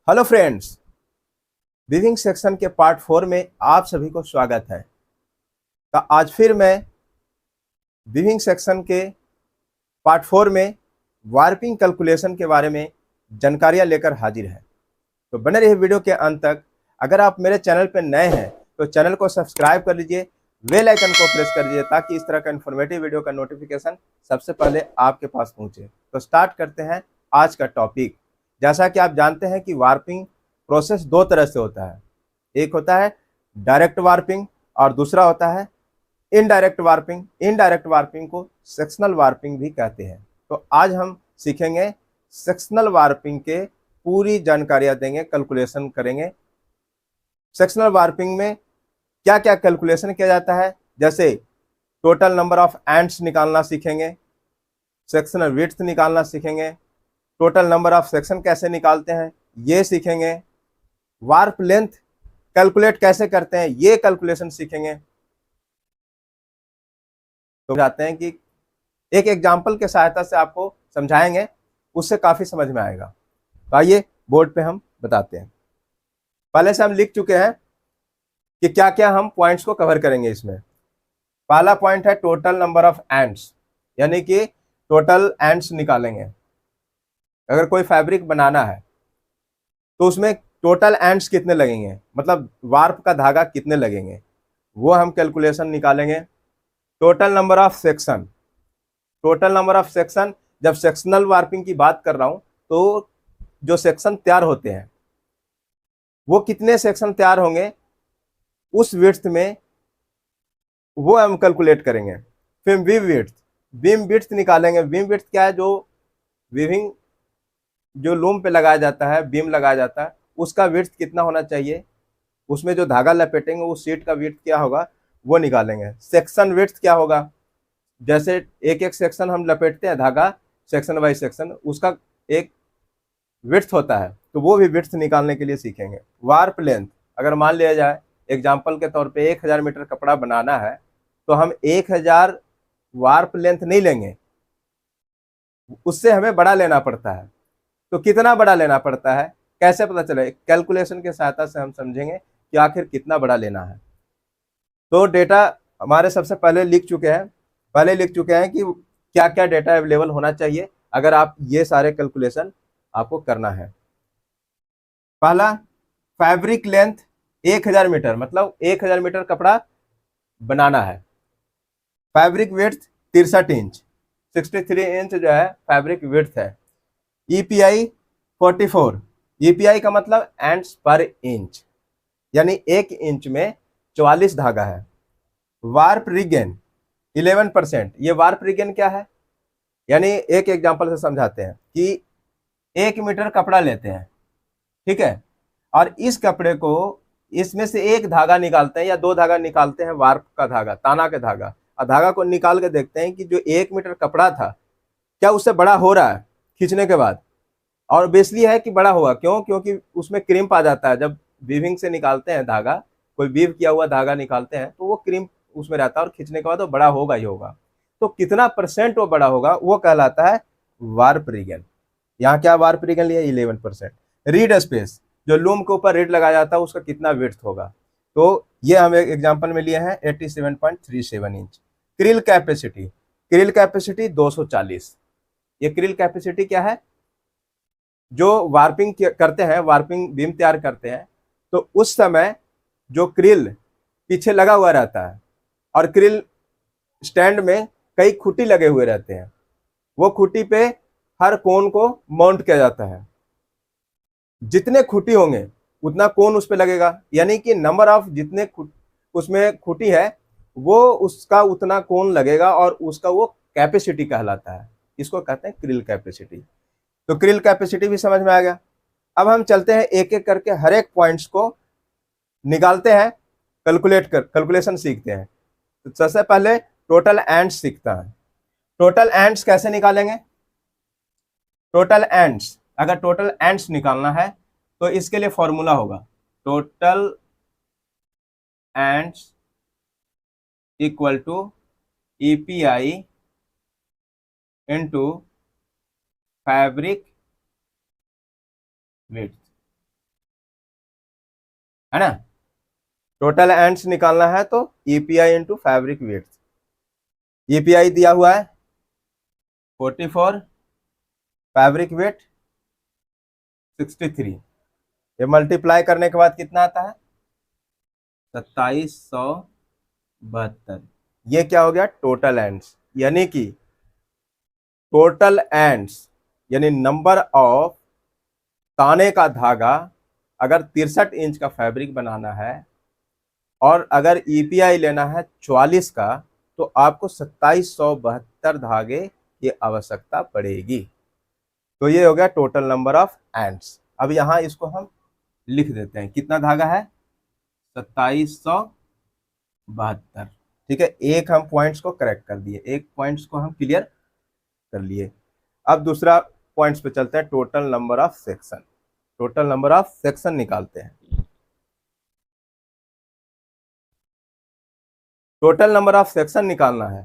Hello friends, weaving section के part 4 में आप सभी को स्वागत है। तो आज फिर मैं वीविंग सेक्शन के पार्ट 4 में वार्पिंग कैलकुलेशन के बारे में जानकारियां लेकर हाजिर है। तो बने रहिए वीडियो के अंत तक। अगर आप मेरे चैनल पर नए हैं तो चैनल को सब्सक्राइब कर लीजिए, बेल आइकन को प्रेस कर दीजिए ताकि इस तरह का इन्फॉर्मेटिव वीडियो का नोटिफिकेशन सबसे पहले आपके पास पहुंचे। तो स्टार्ट करते हैं आज का टॉपिक। जैसा कि आप जानते हैं कि वार्पिंग प्रोसेस दो तरह से होता है। एक होता है डायरेक्ट वार्पिंग और दूसरा होता है इनडायरेक्ट वार्पिंग। इनडायरेक्ट वार्पिंग को सेक्शनल वार्पिंग भी कहते हैं। तो आज हम सीखेंगे सेक्शनल वार्पिंग के पूरी जानकारियां देंगे, कैलकुलेशन करेंगे। सेक्शनल वार्पिंग में क्या क्या कैलकुलेशन किया जाता है, जैसे टोटल नंबर ऑफ एंड्स निकालना सीखेंगे, सेक्शनल विड्थ निकालना सीखेंगे, टोटल नंबर ऑफ सेक्शन कैसे निकालते हैं ये सीखेंगे, वार्प लेंथ कैलकुलेट कैसे करते हैं ये कैलकुलेशन सीखेंगे। तो जाते हैं कि एक एग्जांपल के सहायता से आपको समझाएंगे, उससे काफी समझ में आएगा। तो आइए बोर्ड पे हम बताते हैं। पहले से हम लिख चुके हैं कि क्या क्या हम पॉइंट्स को कवर करेंगे इसमें। पहला पॉइंट है टोटल नंबर ऑफ एंड्स, यानी कि टोटल एंड्स निकालेंगे। अगर कोई फैब्रिक बनाना है तो उसमें टोटल एंड्स कितने लगेंगे, मतलब वार्प का धागा कितने लगेंगे, वो हम कैलकुलेशन निकालेंगे। Total number of section, total number of section, जब सेक्शनल वार्पिंग की बात कर रहा हूं तो जो सेक्शन तैयार होते हैं वो कितने सेक्शन तैयार होंगे उस विड्थ में, वो हम कैलकुलेट करेंगे। फिर बीम विड्थ निकालेंगे। बीम विड्थ क्या है, जो वीविंग जो लूम पे लगाया जाता है, बीम लगाया जाता है, उसका विड्थ कितना होना चाहिए, उसमें जो धागा लपेटेंगे उस शीट का विड्थ क्या होगा वो निकालेंगे। सेक्शन विड्थ क्या होगा, जैसे एक एक सेक्शन हम लपेटते हैं धागा, सेक्शन बाय सेक्शन उसका एक विड्थ होता है, तो वो भी विड्थ निकालने के लिए सीखेंगे। वार्प लेंथ, अगर मान लिया जाए एग्जाम्पल के तौर पे 1000 मीटर कपड़ा बनाना है तो हम 1000 वार्प लेंथ नहीं लेंगे, उससे हमें बड़ा लेना पड़ता है। तो कितना बड़ा लेना पड़ता है कैसे पता चले, कैलकुलेशन के सहायता से हम समझेंगे कि आखिर कितना बड़ा लेना है। तो डेटा हमारे सबसे पहले लिख चुके हैं कि क्या क्या डेटा अवेलेबल होना चाहिए अगर आप ये सारे कैलकुलेशन आपको करना है। पहला, फैब्रिक लेंथ 1000 मीटर, मतलब 1000 मीटर कपड़ा बनाना है। फैब्रिक विड्थ 63 इंच, 63 इंच जो है फैब्रिक विड्थ है। ईपीआई 44, ईपीआई का मतलब एंड्स पर इंच, यानी 1 इंच में 44 धागा है। वार्प रिगेन 11%, ये वार्प रिगेन क्या है, यानी एक एग्जांपल से समझाते हैं कि 1 मीटर कपड़ा लेते हैं, ठीक है, और इस कपड़े को इसमें से एक धागा निकालते हैं या दो धागा निकालते हैं, वार्प का धागा, ताना का धागा, और धागा को निकाल के देखते हैं कि जो 1 मीटर कपड़ा था क्या उससे बड़ा हो रहा है खींचने के बाद। और बेसिकली है कि बड़ा होगा, क्यों, क्योंकि उसमें क्रिम्प आ जाता है। जब वीविंग से निकालते हैं धागा, कोई वीव किया हुआ धागा निकालते हैं तो वो क्रिम्प उसमें रहता है और खींचने के बाद वो बड़ा होगा ही होगा। तो कितना परसेंट वो बड़ा होगा वो कहलाता है वार्प रिगन। यहाँ क्या वार्प रिगन लिया, 11%। रीड स्पेस, जो लूम के ऊपर रीड लगाया जाता है उसका कितना विड्थ होगा, तो ये हम एक एग्जाम्पल में लिए हैं 87.37 inch. Krill capacity, krill capacity 240। ये क्रिल कैपेसिटी क्या है, जो वार्पिंग करते हैं, वार्पिंग बीम तैयार करते हैं तो उस समय जो क्रिल पीछे लगा हुआ रहता है और क्रिल स्टैंड में कई खूंटी लगे हुए रहते हैं, वो खूंटी पे हर कोन को माउंट किया जाता है। जितने खूंटी होंगे उतना कोन उस पे लगेगा, यानी कि नंबर ऑफ जितने उसमें खूंटी है वो उसका उतना कोन लगेगा और उसका वो कैपेसिटी कहलाता है। इसको कहते हैं क्रिल कैपेसिटी। तो क्रिल कैपेसिटी भी समझ में आ गया। अब हम चलते हैं एक एक करके हर एक पॉइंट्स को निकालते हैं, कैलकुलेशन सीखते हैं। तो सबसे पहले टोटल एंड्स सीखता है। टोटल एंड्स कैसे निकालेंगे, टोटल एंड्स, अगर टोटल एंड्स निकालना है तो इसके लिए फॉर्मूला होगा total ends equal to EPI into fabric width. है ना। टोटल एंड्स निकालना है तो EPI into fabric weight. EPI दिया हुआ है 44, फैब्रिक वेट 63। ये मल्टीप्लाई करने के बाद कितना आता है 2772। ये क्या हो गया टोटल एंड्स, यानी कि टोटल एंड्स यानी नंबर ऑफ ताने का धागा अगर 63 इंच का फैब्रिक बनाना है और अगर ईपीआई लेना है 44 का, तो आपको 2772 धागे की आवश्यकता पड़ेगी। तो ये हो गया टोटल नंबर ऑफ एंड्स। अब यहां इसको हम लिख देते हैं, कितना धागा है 2772। ठीक है, एक हम पॉइंट्स को करेक्ट कर दिए, एक पॉइंट्स को हम क्लियर कर लिए। अब दूसरा पॉइंट्स पे चलते हैं, total number of section. Total number of section निकालते हैं। टोटल नंबर ऑफ सेक्शन निकालना है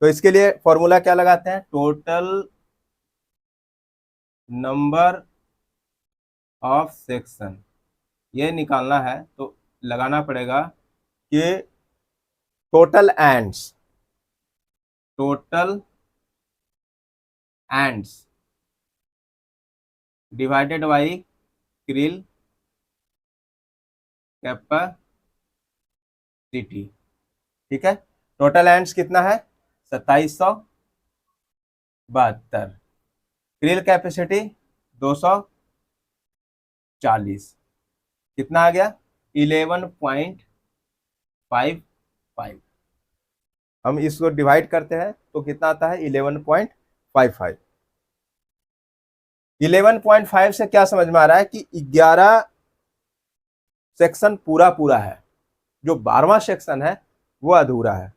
तो इसके लिए फॉर्मूला क्या लगाते हैं, टोटल नंबर ऑफ सेक्शन ये निकालना है तो लगाना पड़ेगा कि total ends, total ends divided by krill capacity. ठीक है, टोटल एंड्स कितना है 2772, क्रिल कैपेसिटी 240, कितना आ गया 11.55। हम इसको डिवाइड करते हैं तो कितना आता है 11.55। 11.5 से क्या समझ में आ रहा है कि 11 सेक्शन पूरा पूरा है, जो 12वां सेक्शन है वो अधूरा है,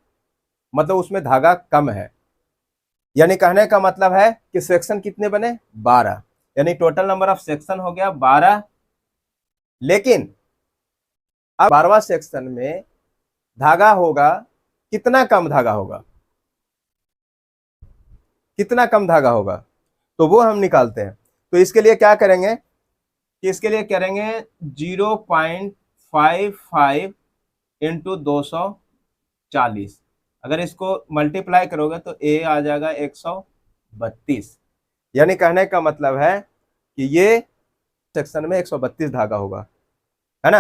मतलब उसमें धागा कम है। यानी कहने का मतलब है कि सेक्शन कितने बने 12, यानी टोटल नंबर ऑफ सेक्शन हो गया 12। लेकिन अब 12वां सेक्शन में धागा होगा कितना कम धागा होगा, कितना कम धागा होगा, तो वो हम निकालते हैं। तो इसके लिए क्या करेंगे कि इसके लिए करेंगे 0.55 इंटू 240। अगर इसको मल्टीप्लाई करोगे तो ए आ जाएगा 132। यानी कहने का मतलब है कि ये सेक्शन में 132 धागा होगा, है ना।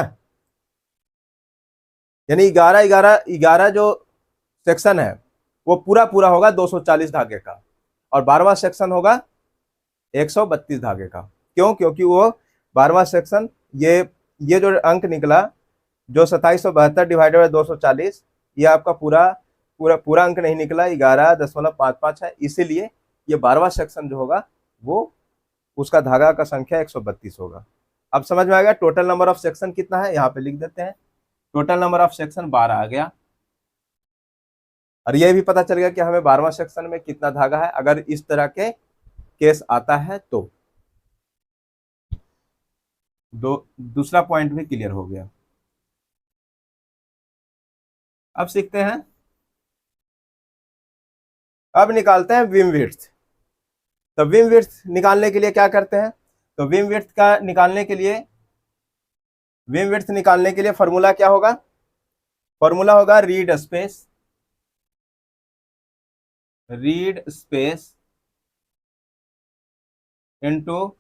यानी 11 जो सेक्शन है वो पूरा पूरा होगा 240 धागे का, और 12वां सेक्शन होगा 132 धागे का। क्यों, क्योंकि वो 12वां सेक्शन ये जो अंक निकला जो 2772 डिवाइडेड बाई 240, ये आपका पूरा पूरा पूरा अंक नहीं निकला, 11.55 है, इसीलिए ये 12वां सेक्शन जो होगा वो उसका धागा का संख्या 132 होगा। अब समझ में आ गया टोटल नंबर ऑफ सेक्शन कितना है, यहाँ पे लिख देते हैं। टोटल नंबर ऑफ सेक्शन 12 आ गया, और ये भी पता चल गया कि हमें 12वां सेक्शन में कितना धागा है अगर इस तरह के केस आता है तो। दूसरा पॉइंट भी क्लियर हो गया। अब सीखते हैं, अब निकालते हैं बीम विड्थ। तो बीम विड्थ निकालने के लिए क्या करते हैं, तो बीम विड्थ का निकालने के लिए बीम विड्थ निकालने के लिए फॉर्मूला क्या होगा, फॉर्मूला होगा read space into,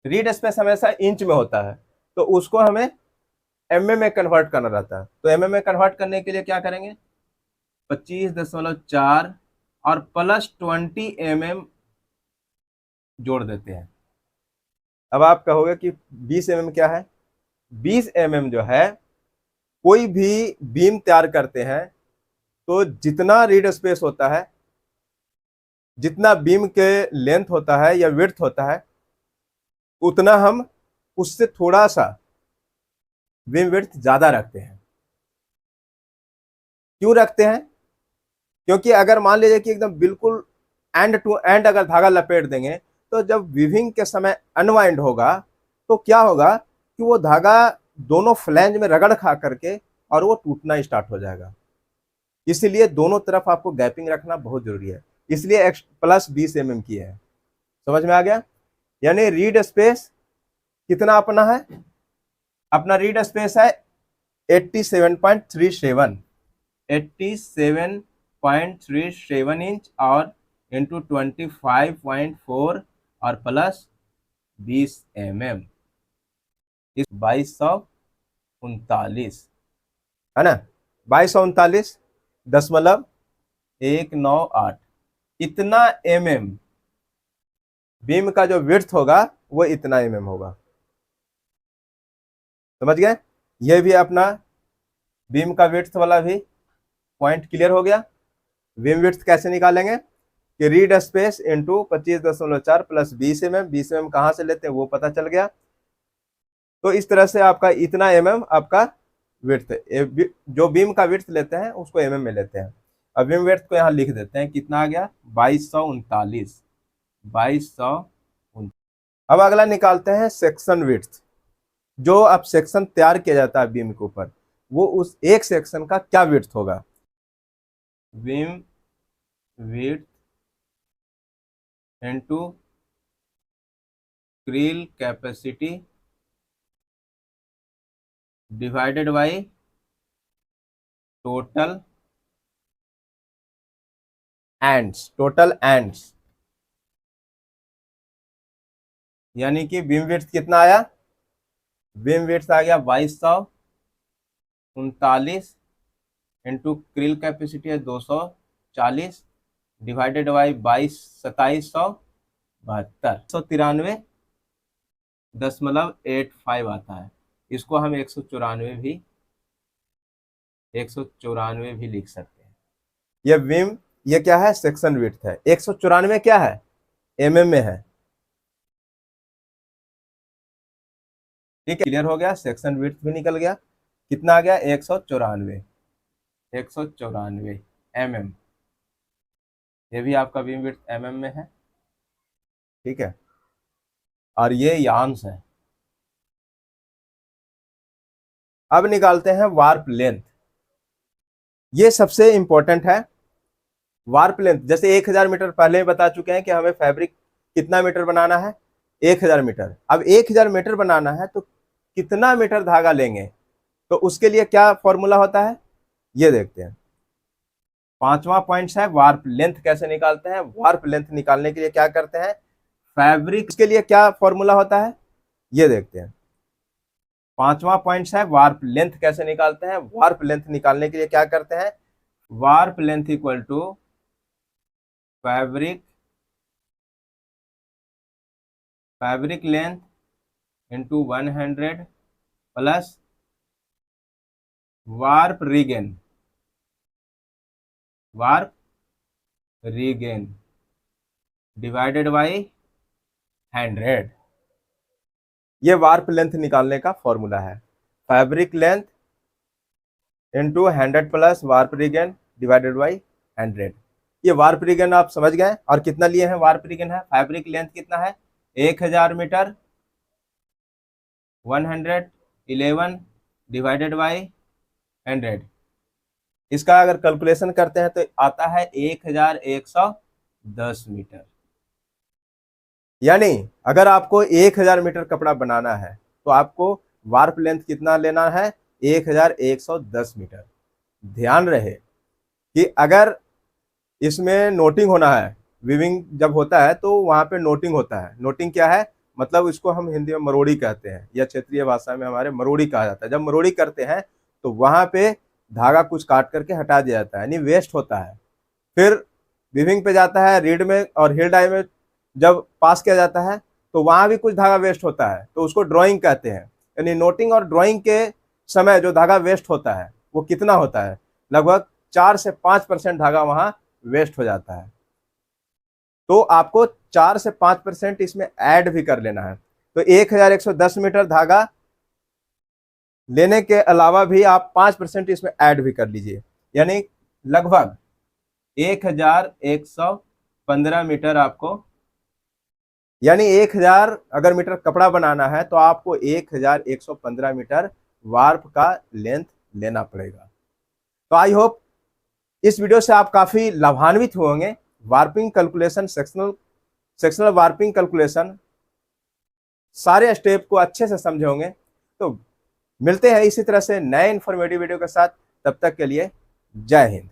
read space हमेशा इंच में होता है तो उसको हमें एमएम में कन्वर्ट करना रहता है। तो एमएम में कन्वर्ट करने के लिए क्या करेंगे 25.4 और प्लस 20 mm जोड़ देते हैं। अब आप कहोगे कि 20 mm क्या है, 20 mm जो है कोई भी बीम तैयार करते हैं तो जितना रीड स्पेस होता है, जितना बीम के लेंथ होता है या विड्थ होता है, उतना हम उससे थोड़ा सा बीम विड्थ ज्यादा रखते हैं। क्यों रखते हैं, क्योंकि अगर मान लीजिए कि एकदम बिल्कुल एंड टू एंड अगर धागा लपेट देंगे तो जब वीविंग के समय अनवाइंड होगा तो क्या होगा कि वो धागा दोनों फ्लैंज में रगड़ खा करके और वो टूटना स्टार्ट हो जाएगा। इसीलिए दोनों तरफ आपको गैपिंग रखना बहुत जरूरी है, इसलिए प्लस 20 mm की है। समझ में आ गया, यानी रीड स्पेस कितना अपना है अपना रीड स्पेस है 87.37 87.37 इंच और इंटू 25.4 और प्लस 20 mm, इस 2239 है ना, 2239.198 इतना mm बीम का जो विड्थ होगा वो इतना mm होगा। समझ गए? ये भी अपना बीम का विड्थ वाला भी पॉइंट क्लियर हो गया। बीम विड्थ कैसे निकालेंगे कि read space into 25.4 plus 20 mm, 20 mm कहाँ से लेते हैं वो पता चल गया। तो इस तरह से आपका इतना mm आपका विड्थ, जो बीम का विड्थ लेते हैं उसको mm में लेते हैं। अब बीम विड्थ को यहाँ लिख देते हैं, कितना आ गया 2239। अब अगला निकालते हैं सेक्शन विड्थ। जो अब सेक्शन तैयार किया जाता है बीम के ऊपर, वो उस एक सेक्शन का क्या विड्थ होगा। Beam width into krill capacity divided by total ends, यानी कि बीम विड्थ कितना आया, बीम विड्थ आ गया 2239 इंटू क्रिल कैपेसिटी है 240 डिवाइडेड बाई 27,72 आता है। इसको हम 194 भी लिख सकते हैं। ये बीम, ये क्या है सेक्शन विड्थ है, 194 क्या है mm में है। ठीक है, क्लियर हो गया, सेक्शन विड्थ भी निकल गया, कितना आ गया 194 mm। ये भी आपका बीम विड्थ mm में है। ठीक है, और ये यांस है। अब निकालते हैं वार्प लेंथ। ये सबसे इंपॉर्टेंट है वार्प लेंथ। जैसे 1000 मीटर पहले ही बता चुके हैं कि हमें फैब्रिक कितना मीटर बनाना है 1000 मीटर। अब 1000 मीटर बनाना है तो कितना मीटर धागा लेंगे, तो उसके लिए क्या फॉर्मूला होता है ये देखते हैं। 5वां पॉइंट है वार्प लेंथ कैसे निकालते हैं। वार्प लेंथ निकालने के लिए क्या करते हैं, फैब्रिक के लिए क्या फॉर्मूला होता है ये देखते हैं। 5वां पॉइंट है वार्प लेंथ कैसे निकालते हैं। वार्प लेंथ निकालने के लिए क्या करते हैं, warp length equal to fabric length into 100 plus warp regain divided by 100। ये वार्प लेंथ निकालने का फॉर्मूला है, fabric length into 100 plus warp regain divided by 100। ये वार्प रीगेन आप समझ गए, और कितना लिए हैं वार्प रीगेन है। फैब्रिक लेंथ कितना है 1000 मीटर, 111 डिवाइडेड बाई 100। इसका अगर कैलकुलेशन करते हैं तो आता है 1110 मीटर। यानी अगर आपको 1000 मीटर कपड़ा बनाना है तो आपको वार्प लेंथ कितना लेना है 1110 मीटर। ध्यान रहे कि अगर इसमें नोटिंग होना है, वीविंग जब होता है तो वहां पे नोटिंग होता है। नोटिंग क्या है, मतलब इसको हम हिंदी में मरोड़ी कहते हैं, या क्षेत्रीय भाषा में हमारे मरोड़ी कहा जाता है। जब मरोड़ी करते हैं तो वहां पे धागा कुछ काट करके हटा दिया जाता है, यानी वेस्ट होता है। फिर वीविंग पे जाता है, रीड में और हील डाई में जब पास किया जाता है तो वहां भी कुछ धागा वेस्ट होता है, तो उसको ड्राइंग कहते हैं। यानी नोटिंग और ड्राइंग के समय जो धागा वेस्ट होता है वो कितना होता है, लगभग 4 से 5% धागा वहां वेस्ट हो जाता है। तो आपको 4 से 5% इसमें ऐड भी कर लेना है। तो 1110 मीटर धागा लेने के अलावा भी आप 5% इसमें ऐड भी कर लीजिए, यानी लगभग 1115 मीटर आपको, यानी 1000 अगर मीटर कपड़ा बनाना है तो आपको 1115 मीटर वार्प का लेंथ लेना पड़ेगा। तो आई होप इस वीडियो से आप काफी लाभान्वित होंगे। Warping calculation, sectional warping calculation सारे स्टेप को अच्छे से समझे होंगे। तो मिलते हैं इसी तरह से नए इन्फॉर्मेटिव वीडियो के साथ, तब तक के लिए जय हिंद।